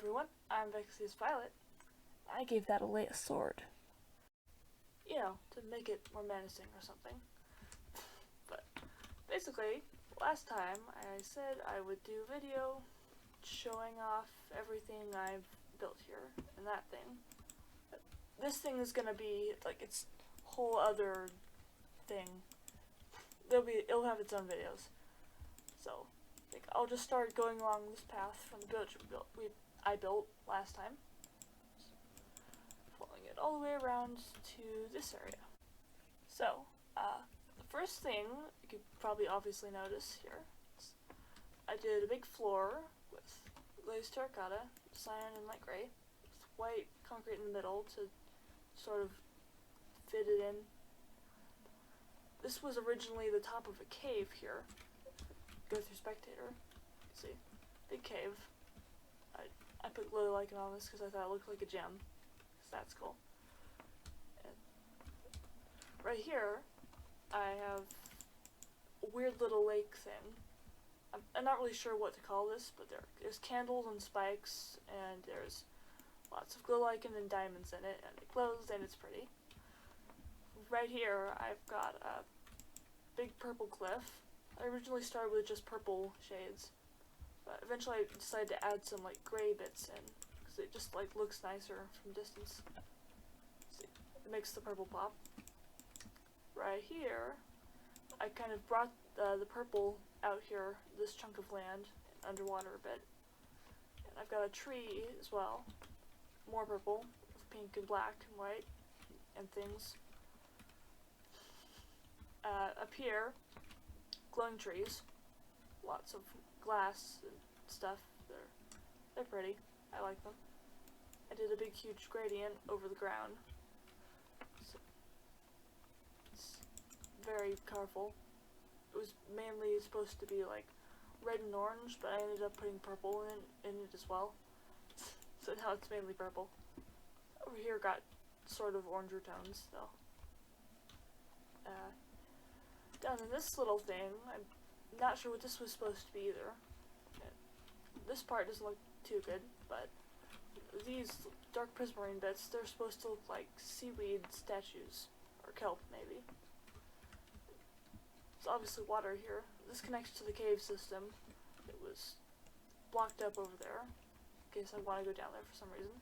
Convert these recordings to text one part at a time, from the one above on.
everyone, I'm Vexius Violet. I gave that a sword. You know, to make it more menacing or something. But basically, last time I said I would do a video showing off everything I've built here and that thing. But this thing is gonna be like its whole other thing. It'll have its own videos. So I think I'll just start going along this path from the build I built last time, following it all the way around to this area. So, the first thing you could probably obviously notice here is I did a big floor with glazed terracotta, cyan and light gray, with white concrete in the middle to sort of fit it in. This was originally the top of a cave here. Go through spectator. See, big cave. I put glow lichen on this because I thought it looked like a gem. So that's cool. And right here, I have a weird little lake thing. I'm not really sure what to call this, but there's candles and spikes, and there's lots of glow lichen and diamonds in it, and it glows and it's pretty. Right here, I've got a big purple cliff. I originally started with just purple shades, but eventually I decided to add some like gray bits in because it just like looks nicer from distance. See, it makes the purple pop. Right here, I kind of brought the purple out here, this chunk of land, underwater a bit. And I've got a tree as well, more purple, with pink and black and white and things. Up here, glowing trees, lots of glass and stuff. They're pretty. I like them. I did a big huge gradient over the ground. So it's very colorful. It was mainly supposed to be like red and orange, but I ended up putting purple in it as well. So now it's mainly purple. Over here got sort of oranger tones though. Down in this little thing, I'm not sure what this was supposed to be either. This part doesn't look too good, but these dark prismarine bits, they're supposed to look like seaweed statues, or kelp maybe. There's obviously water here. This connects to the cave system. It was blocked up over there, in case I want to go down there for some reason.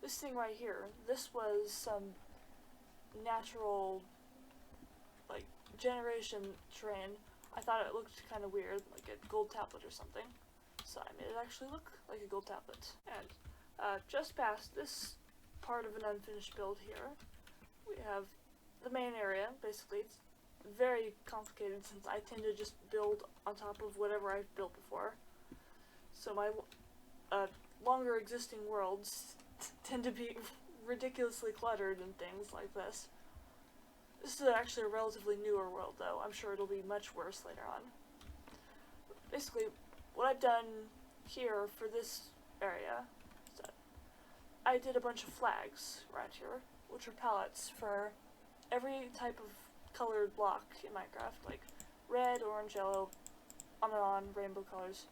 This thing right here, this was some natural like generation terrain. I thought it looked kind of weird, like a gold tablet or something, so I made it actually look like a gold tablet. And just past this part of an unfinished build here, we have the main area. Basically, it's very complicated since I tend to just build on top of whatever I've built before. So my longer existing worlds tend to be ridiculously cluttered and things like this. This is actually a relatively newer world, though. I'm sure it'll be much worse later on. Basically, what I've done here for this area is that I did a bunch of flags right here, which are palettes for every type of colored block in Minecraft, like red, orange, yellow, on and on, rainbow colors.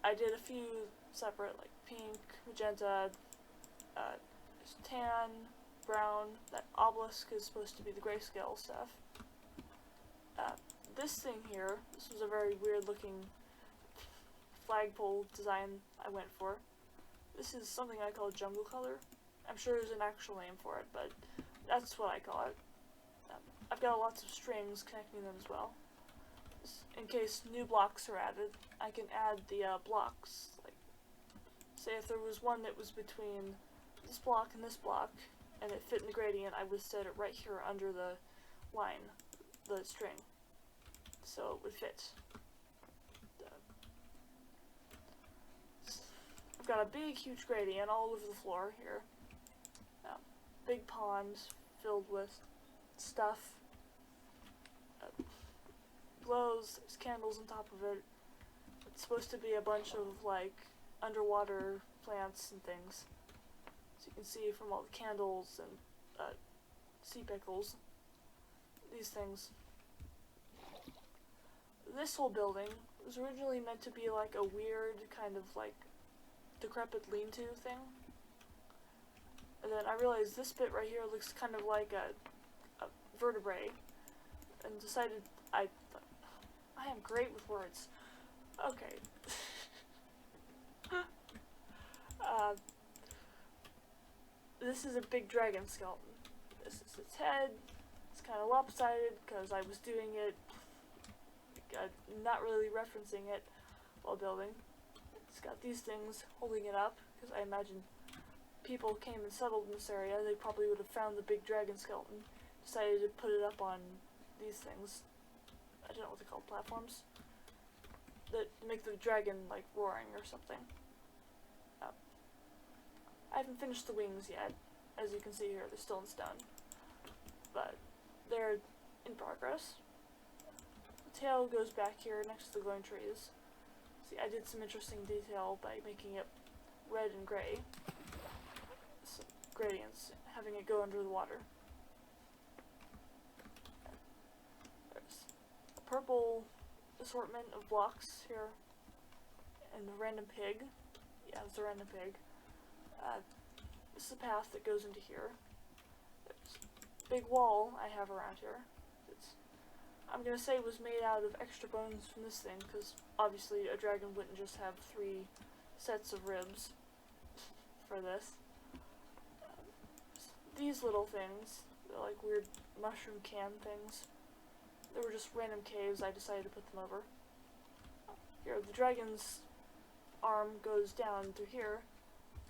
I did a few separate, like pink, magenta, tan, brown. That obelisk is supposed to be the grayscale stuff. This thing here, this was a very weird looking flagpole design I went for. This is something I call jungle color. I'm sure there's an actual name for it, but that's what I call it. I've got lots of strings connecting them as well. In case new blocks are added, I can add the blocks. Like, say if there was one that was between this block and this block, and it fit in the gradient, I would set it right here under the line, the string, so it would fit. I've got a big, huge gradient all over the floor here. Big pond filled with stuff. Glows, there's candles on top of it. It's supposed to be a bunch of like underwater plants and things. So you can see from all the candles and sea pickles, these things. This whole building was originally meant to be like a weird kind of like decrepit lean-to thing. And then I realized this bit right here looks kind of like a vertebrae, and decided I am great with words. Okay. This is a big dragon skeleton. This is its head. It's kind of lopsided because I was doing it, not really referencing it while building. It's got these things holding it up because I imagine people came and settled in this area. They probably would have found the big dragon skeleton, decided to put it up on these things. I don't know what they're called, platforms that make the dragon like roaring or something. I haven't finished the wings yet. As you can see here, they're still in stone, but they're in progress. The tail goes back here next to the glowing trees. See, I did some interesting detail by making it red and gray. Some gradients, having it go under the water. There's a purple assortment of blocks here, and a random pig. Yeah, it's a random pig. This is a path that goes into here. There's a big wall I have around here. I'm gonna say it was made out of extra bones from this thing, because obviously a dragon wouldn't just have 3 sets of ribs for this. These little things, they're like weird mushroom can things. They were just random caves, I decided to put them over. Here, the dragon's arm goes down through here.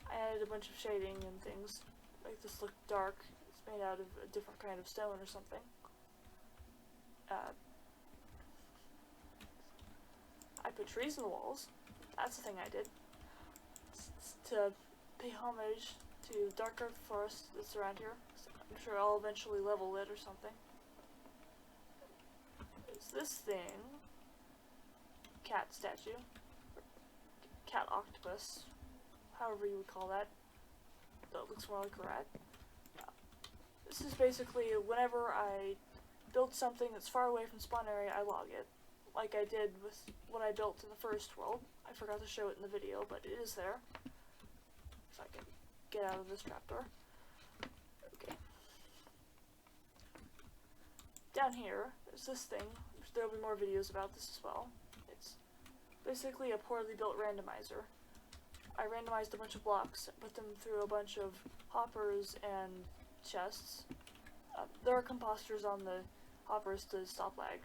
I added a bunch of shading and things, make this look dark. It's made out of a different kind of stone or something. I put trees in the walls. That's the thing I did. It's to pay homage to dark earth forest that's around here. So I'm sure I'll eventually level it or something. There's this thing. Cat statue. Cat octopus. However you would call that. Though it looks more like a rat. This is basically whenever I build something that's far away from spawn area, I log it. Like I did with what I built in the first world. I forgot to show it in the video, but it is there. If I can get out of this trapdoor. Okay. Down here, there's this thing. There'll be more videos about this as well. It's basically a poorly built randomizer. I randomized a bunch of blocks, put them through a bunch of hoppers and chests. There are composters on the hoppers to stop lag.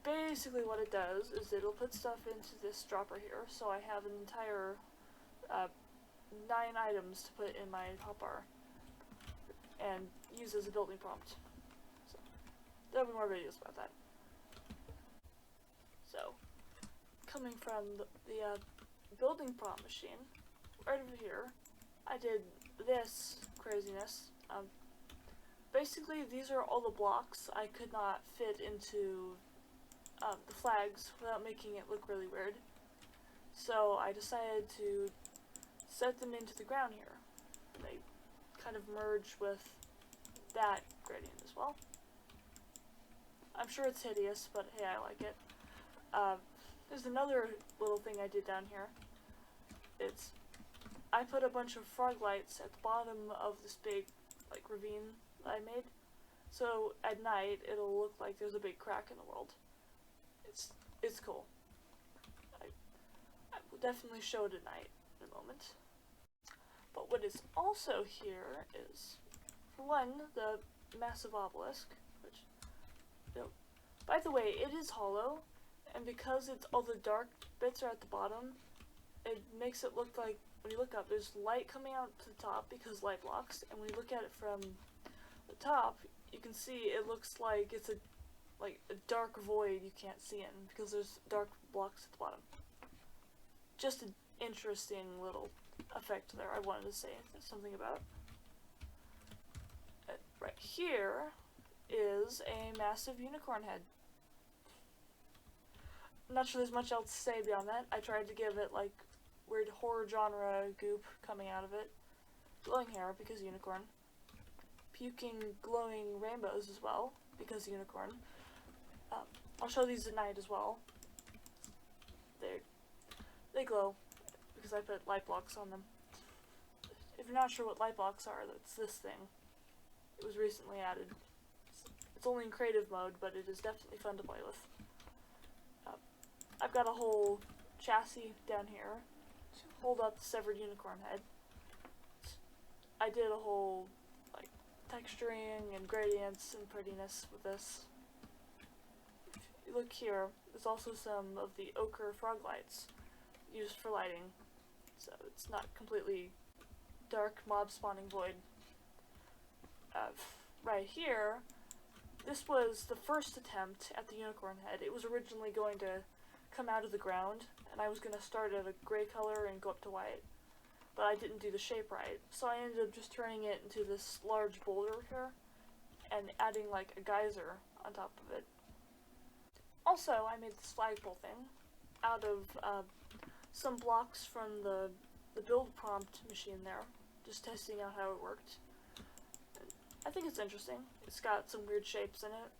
Basically what it does is it'll put stuff into this dropper here, so I have an entire 9 items to put in my hopper and use as a building prompt. So there'll be more videos about that. So, coming from the building prompt machine, right over here, I did this craziness. Basically, these are all the blocks I could not fit into the flags without making it look really weird. So I decided to set them into the ground here. They kind of merge with that gradient as well. I'm sure it's hideous, but hey, I like it. There's another little thing I did down here. I put a bunch of frog lights at the bottom of this big ravine that I made. So at night it'll look like there's a big crack in the world. It's cool. I will definitely show it at night in a moment. But what is also here is, for one, the massive obelisk, which, by the way, it is hollow, and because all the dark bits are at the bottom, it makes it look like, when you look up, there's light coming out to the top because light blocks, and when you look at it from the top, you can see it looks like it's a dark void you can't see in, because there's dark blocks at the bottom. Just an interesting little effect there I wanted to say something about. Right here is a massive unicorn head. I'm not sure there's much else to say beyond that. I tried to give it weird horror genre goop coming out of it. Glowing hair because unicorn. Puking glowing rainbows as well because unicorn. I'll show these at night as well. They glow because I put light blocks on them. If you're not sure what light blocks are, that's this thing. It was recently added. It's only in creative mode, but it is definitely fun to play with. I've got a whole chassis down here to hold up the severed unicorn head. I did a whole like texturing and gradients and prettiness with this. If you look here, there's also some of the ochre frog lights used for lighting, so it's not completely dark mob spawning void. Right here, this was the first attempt at the unicorn head. It was originally going to come out of the ground, and I was going to start at a gray color and go up to white, but I didn't do the shape right, so I ended up just turning it into this large boulder here, and adding like a geyser on top of it. Also, I made this flagpole thing out of some blocks from the build prompt machine there, just testing out how it worked. I think it's interesting. It's got some weird shapes in it.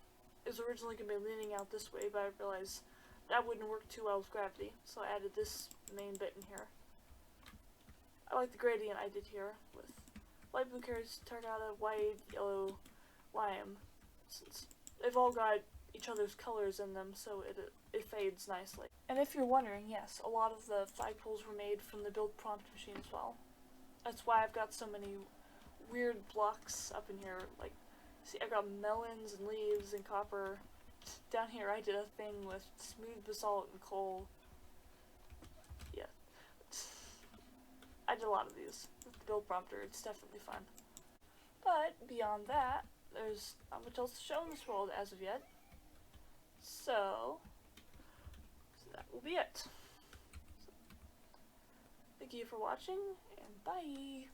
It was originally going to be leaning out this way, but I realized that wouldn't work too well with gravity, so I added this main bit in here. I like the gradient I did here with light blue carrots, targata, white, yellow, lime, since they've all got each other's colors in them, so it fades nicely. And if you're wondering, yes, a lot of the flagpoles were made from the build prompt machine as well. That's why I've got so many weird blocks up in here. Like, see, I've got melons and leaves and copper. Down here I did a thing with smooth basalt and coal. Yeah. I did a lot of these with the build prompter. It's definitely fun. But beyond that, there's not much else to show in this world as of yet. So that will be it. Thank you for watching, and bye!